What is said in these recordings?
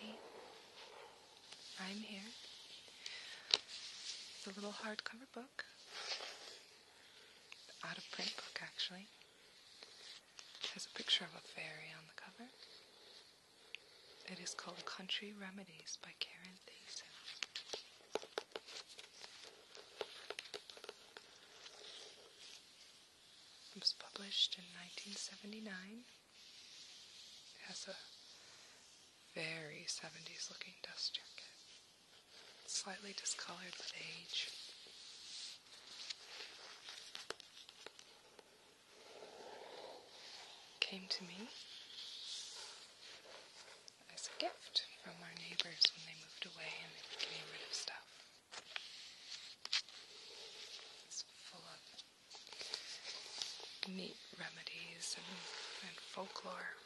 Remedy. I'm here. It's a little hardcover book. Out of print book, actually. It has a picture of a fairy on the cover. It is called Country Remedies by Karen Thiessen. It was published in 1979. It has a very 70s looking dust jacket. It's slightly discolored with age. Came to me as a gift from our neighbors when they moved away and they were getting rid of stuff. It's full of neat remedies and folklore.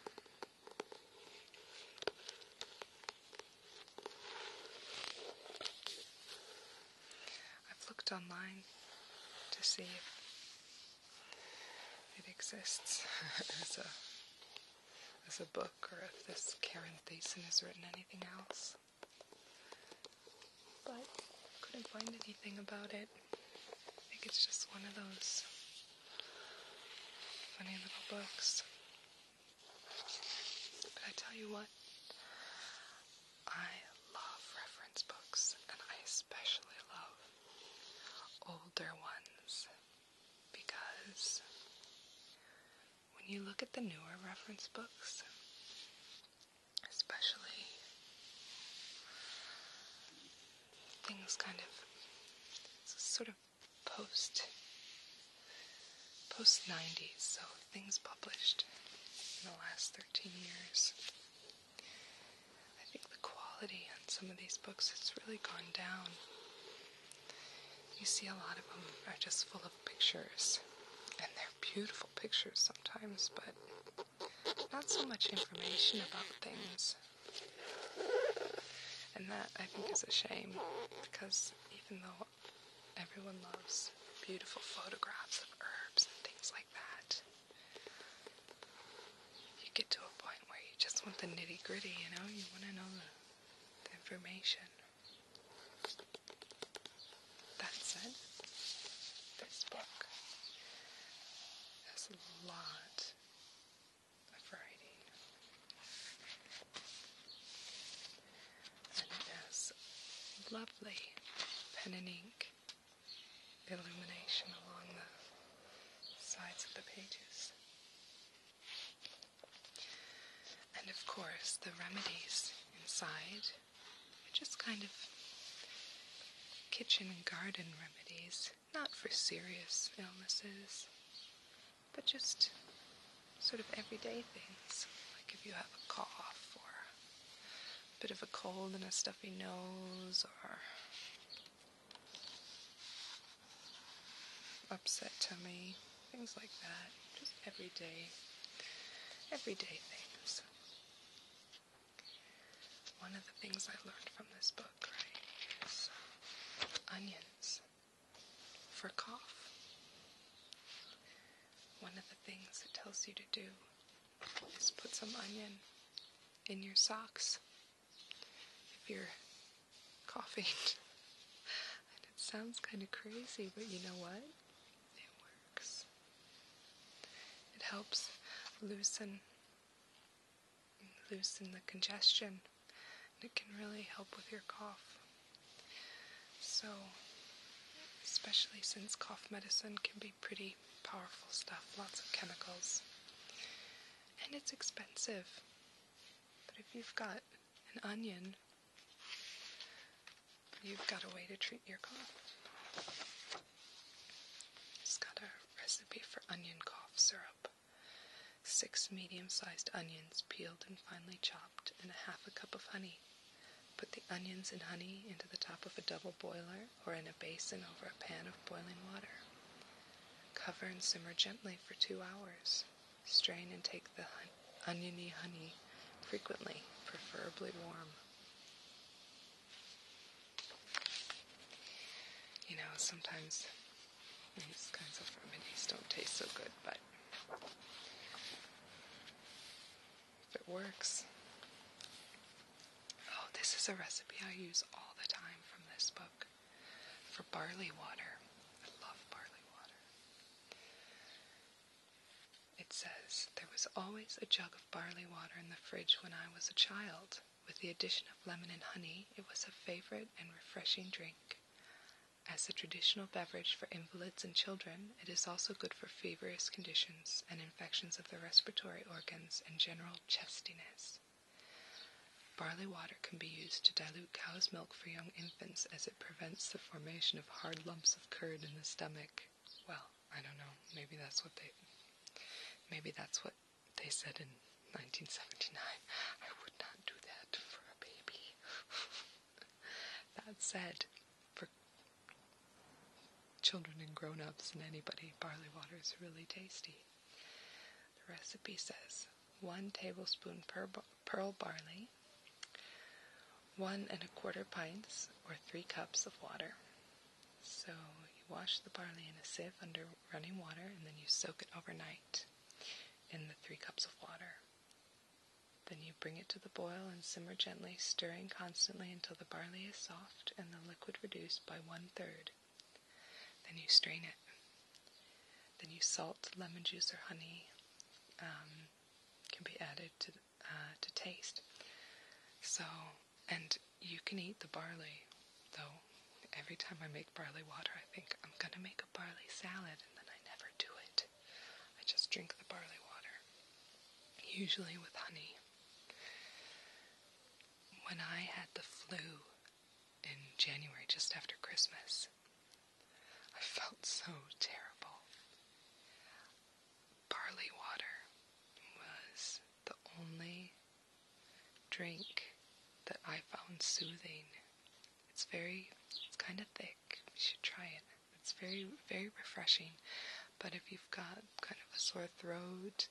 I've looked online to see if it exists as a book, or if this Karen Thiessen has written anything else. But couldn't find anything about it. I think it's just one of those funny little books. But I tell you what, I love reference books, and I especially love older ones, because when you look at the newer reference books, especially things kind of sort of post 90s, so things published in the last 13 years, I think the quality on some of these books has really gone down. You see a lot of them are just full of pictures, and they're beautiful pictures sometimes, but not so much information about things. And that, I think, is a shame, because even though everyone loves beautiful photographs of herbs and things like that, you get to a point where you just want the nitty-gritty, you know? You want to know the information. That said, this book has a lot of writing, and it has lovely pen and ink illumination along the sides of the pages. And of course, the remedies inside are just kind of kitchen and garden remedies, not for serious illnesses, but just sort of everyday things, like if you have a cough, or a bit of a cold and a stuffy nose, or upset tummy, things like that, just everyday things. One of the things I learned from this book, right, is onions for cough. One of the things it tells you to do is put some onion in your socks if you're coughing. And it sounds kind of crazy, but you know what? It works. It helps loosen the congestion, and it can really help with your cough. So, especially since cough medicine can be pretty powerful stuff, lots of chemicals, and it's expensive. But if you've got an onion, you've got a way to treat your cough. It's got a recipe for onion cough syrup. 6 medium-sized onions, peeled and finely chopped, and a half a cup of honey. Put the onions and honey into the top of a double boiler or in a basin over a pan of boiling water. Cover and simmer gently for 2 hours. Strain and take the oniony honey frequently, preferably warm. You know, sometimes these kinds of remedies don't taste so good, but if it works, is a recipe I use all the time from this book for barley water. I love barley water. It says, there was always a jug of barley water in the fridge when I was a child. With the addition of lemon and honey, it was a favorite and refreshing drink. As a traditional beverage for invalids and children, it is also good for feverish conditions and infections of the respiratory organs and general chestiness. Barley water can be used to dilute cow's milk for young infants as it prevents the formation of hard lumps of curd in the stomach. Well, I don't know. Maybe that's what they said in 1979. I would not do that for a baby. That said, for children and grown-ups and anybody, barley water is really tasty. The recipe says 1 tablespoon pearl barley, 1 1/4 pints or 3 cups of water. So you wash the barley in a sieve under running water and then you soak it overnight in the 3 cups of water. Then you bring it to the boil and simmer gently, stirring constantly until the barley is soft and the liquid reduced by 1/3. Then you strain it. Then you salt, lemon juice, or honey can be added to taste. So, and you can eat the barley, though. Every time I make barley water, I think I'm going to make a barley salad, and then I never do it. I just drink the barley water, usually with honey. When I had the flu in January, just after Christmas, I felt so terrible. Barley water was the only drink that I found soothing. It's kind of thick. You should try it. It's very, very refreshing. But if you've got kind of a sore throat,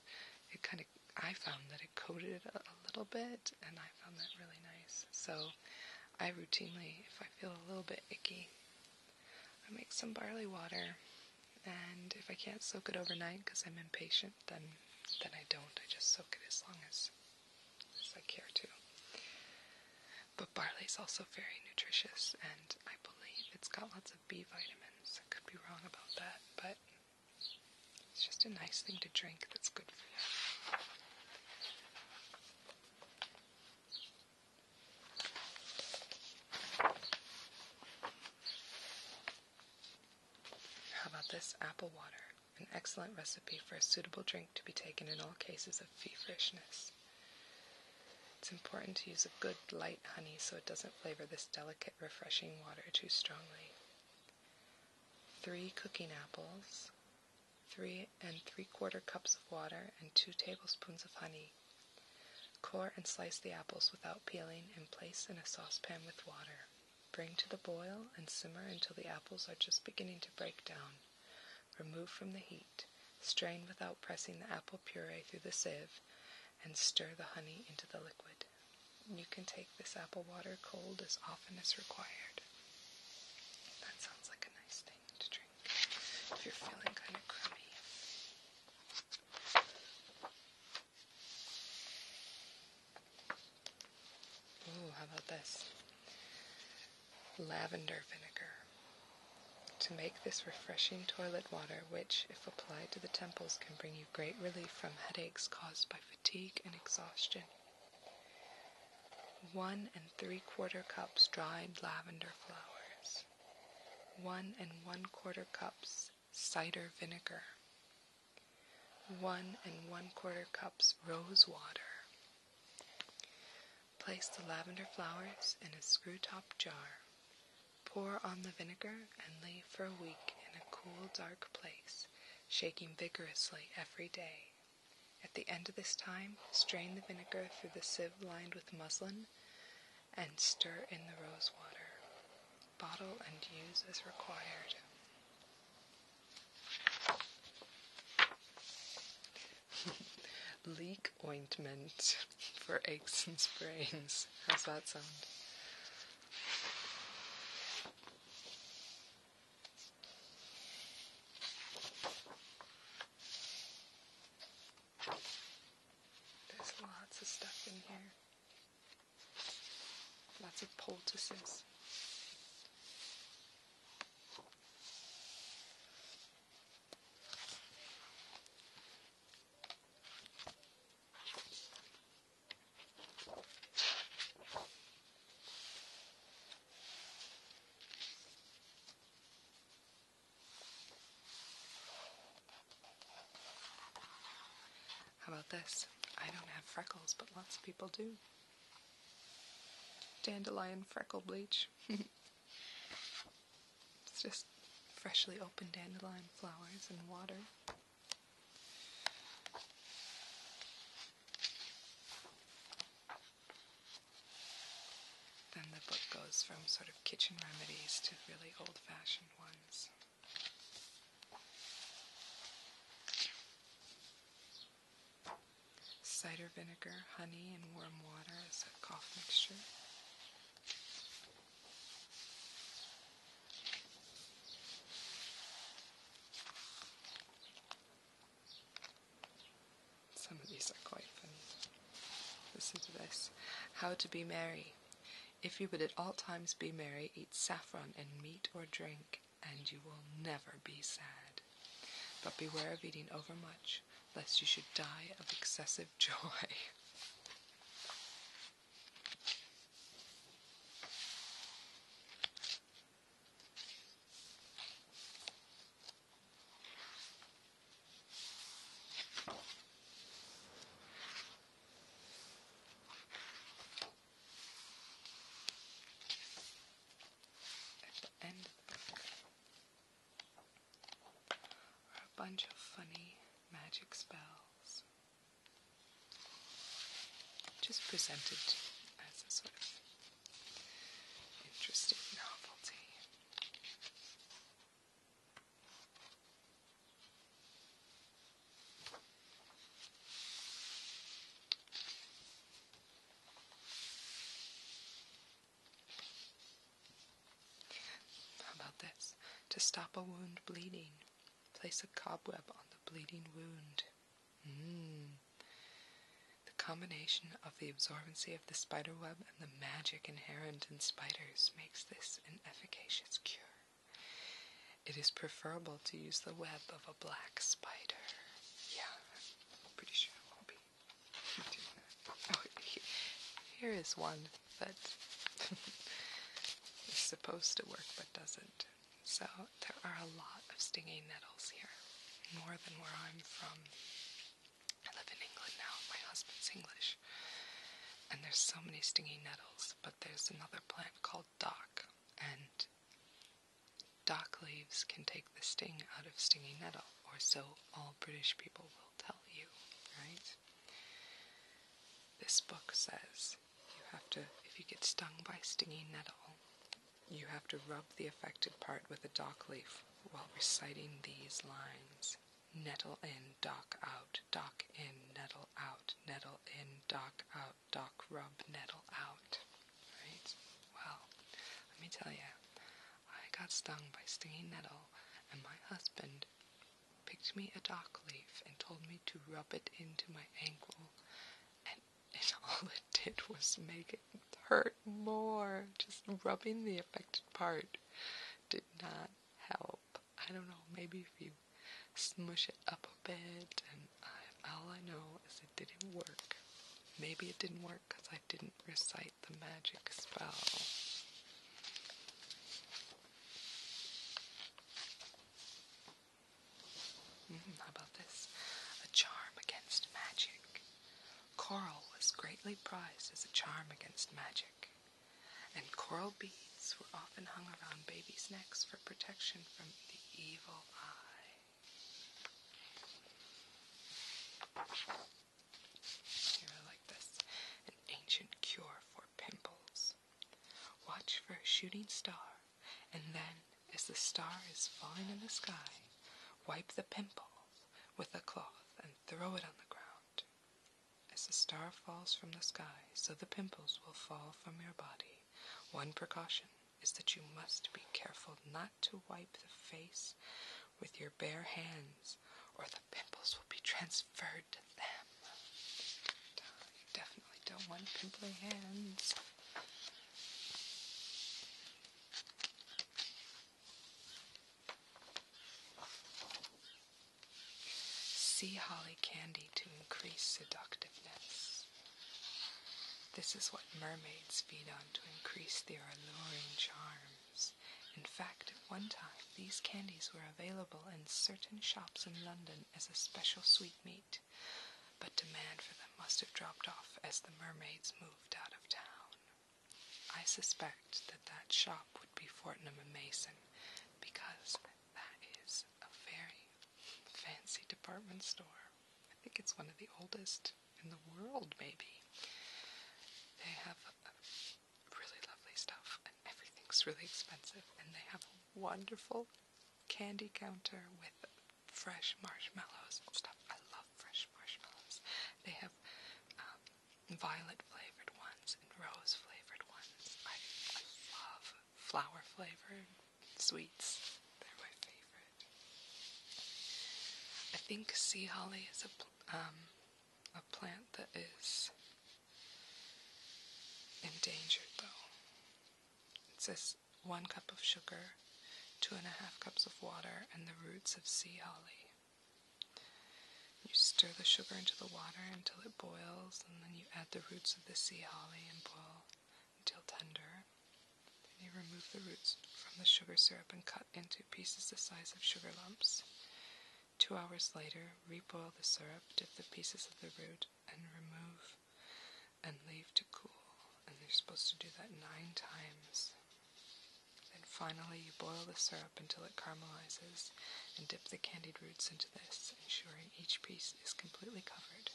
I found that it coated it a little bit, and I found that really nice. So I routinely, if I feel a little bit icky, I make some barley water, and if I can't soak it overnight because I'm impatient, then I don't. I just soak it as long as I care to. But barley is also very nutritious, and I believe it's got lots of B vitamins. I could be wrong about that, but it's just a nice thing to drink that's good for you. How about this apple water? An excellent recipe for a suitable drink to be taken in all cases of feverishness. It's important to use a good light honey so it doesn't flavor this delicate, refreshing water too strongly. 3 cooking apples, 3 3/4 cups of water, and 2 tablespoons of honey. Core and slice the apples without peeling and place in a saucepan with water. Bring to the boil and simmer until the apples are just beginning to break down. Remove from the heat. Strain without pressing the apple puree through the sieve, and stir the honey into the liquid. You can take this apple water cold as often as required. That sounds like a nice thing to drink if you're feeling kind of crummy. Ooh, how about this? Lavender vinegar. To make this refreshing toilet water, which, if applied to the temples, can bring you great relief from headaches caused by fatigue and exhaustion. 1 3/4 cups dried lavender flowers. 1 1/4 cups cider vinegar. 1 1/4 cups rose water. Place the lavender flowers in a screw-top jar. Pour on the vinegar and leave for a week in a cool, dark place, shaking vigorously every day. At the end of this time, strain the vinegar through the sieve lined with muslin and stir in the rose water. Bottle and use as required. Leek ointment for aches and sprains. How's that sound? There's lots of stuff in here. lots of poultices. How about this? I don't have freckles, but lots of people do. Dandelion freckle bleach. It's just freshly opened dandelion flowers and water. Then the book goes from sort of kitchen remedies to really old-fashioned ones. Cider vinegar, honey, and warm water as a cough mixture. Some of these are quite funny. Listen to this. How to be merry. If you would at all times be merry, eat saffron in meat or drink, and you will never be sad. But beware of eating overmuch, lest you should die of excessive joy. At the end of the book are a bunch of funny magic spells, just presented as a sort of interesting novelty. How about this? To stop a wound bleeding, place a cobweb on the bleeding wound. The combination of the absorbency of the spider web and the magic inherent in spiders makes this an efficacious cure. It is preferable to use the web of a black spider. Yeah, I'm pretty sure I won't be doing that. Oh, here is one that is supposed to work but doesn't. So there are a lot of stinging nettles here, more than where I'm from. I live in England now, my husband's English, and there's so many stinging nettles, but there's another plant called dock, and dock leaves can take the sting out of stinging nettle, or so all British people will tell you, right? This book says you have to, if you get stung by stinging nettle, you have to rub the affected part with a dock leaf while reciting these lines. Nettle in, dock out, dock in, nettle out, nettle in, dock out, dock rub, nettle out. Right? Well, let me tell you, I got stung by stinging nettle, and my husband picked me a dock leaf and told me to rub it into my ankle, and all it did was make it hurt more. Just rubbing the affected part did not help. I don't know, maybe if you smush it up a bit, and all I know is it didn't work. Maybe it didn't work because I didn't recite the magic spell. How about this? A charm against magic. Coral was greatly prized as a charm against magic, and coral beads were often hung around babies' necks for protection from the evil eye. Here, I like this. An ancient cure for pimples. Watch for a shooting star, and then, as the star is falling in the sky, wipe the pimple with a cloth and throw it on the ground. As the star falls from the sky, so the pimples will fall from your body. One precaution is that you must be careful not to wipe the face with your bare hands, or the pimples will be transferred to them. You definitely don't want pimply hands. sea holly candy to increase seductiveness. This is what mermaids feed on to increase their alluring charms. In fact, at one time, these candies were available in certain shops in London as a special sweetmeat, but demand for them must have dropped off as the mermaids moved out of town. I suspect that that shop would be Fortnum & Mason, because that is a very fancy department store. I think it's one of the oldest in the world, maybe. They have really lovely stuff, and everything's really expensive, and they have a wonderful candy counter with fresh marshmallows and stuff. I love fresh marshmallows. They have violet-flavored ones and rose-flavored ones. I love flower-flavored sweets. They're my favorite. I think sea holly is a plant that is endangered, though. It says 1 cup of sugar, 2.5 cups of water, and the roots of sea holly. You stir the sugar into the water until it boils, and then you add the roots of the sea holly and boil until tender. Then you remove the roots from the sugar syrup and cut into pieces the size of sugar lumps. 2 hours later, reboil the syrup, dip the pieces of the root, and remove and leave to cool. And you're supposed to do that 9 times. Then finally you boil the syrup until it caramelizes and dip the candied roots into this, ensuring each piece is completely covered.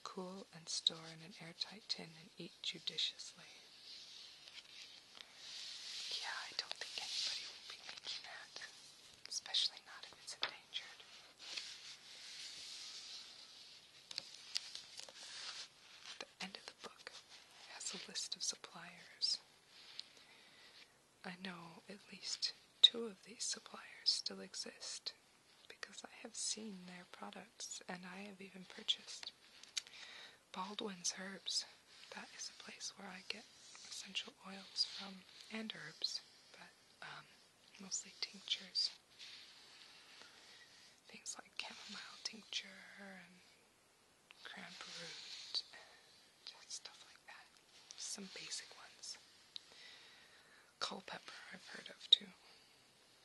Cool and store in an airtight tin and eat judiciously. Yeah, I don't think anybody would be eating that, especially not if it's endangered. The end of the book has a list of suppliers. I know at least 2 of these suppliers still exist because I have seen their products and I have even purchased. Baldwin's Herbs. That is a place where I get essential oils from, and herbs, but mostly tinctures. Things like chamomile tincture and cranberry root and stuff like that. Some basic ones. Culpeper I've heard of too,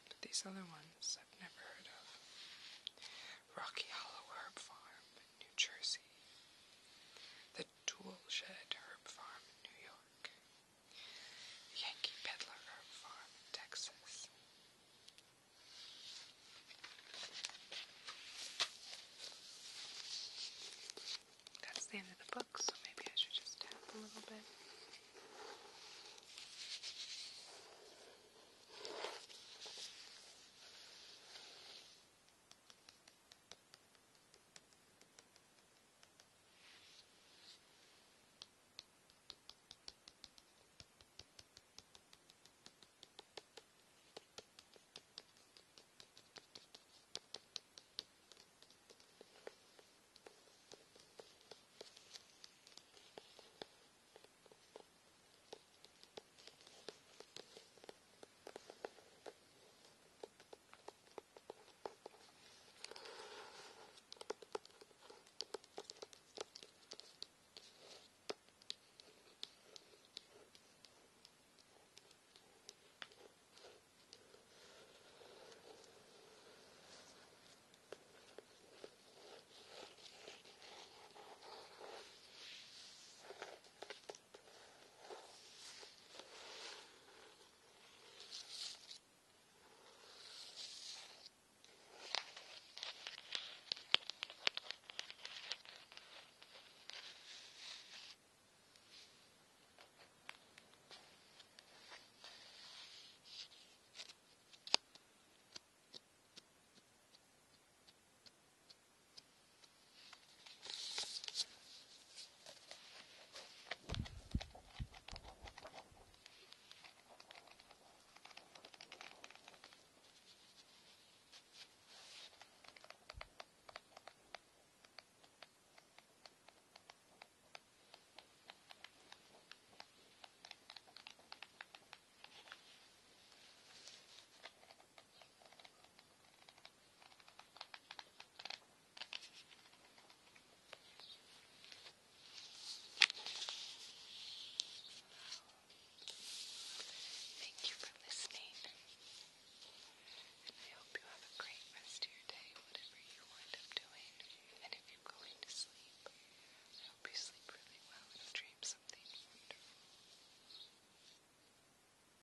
but these other ones I've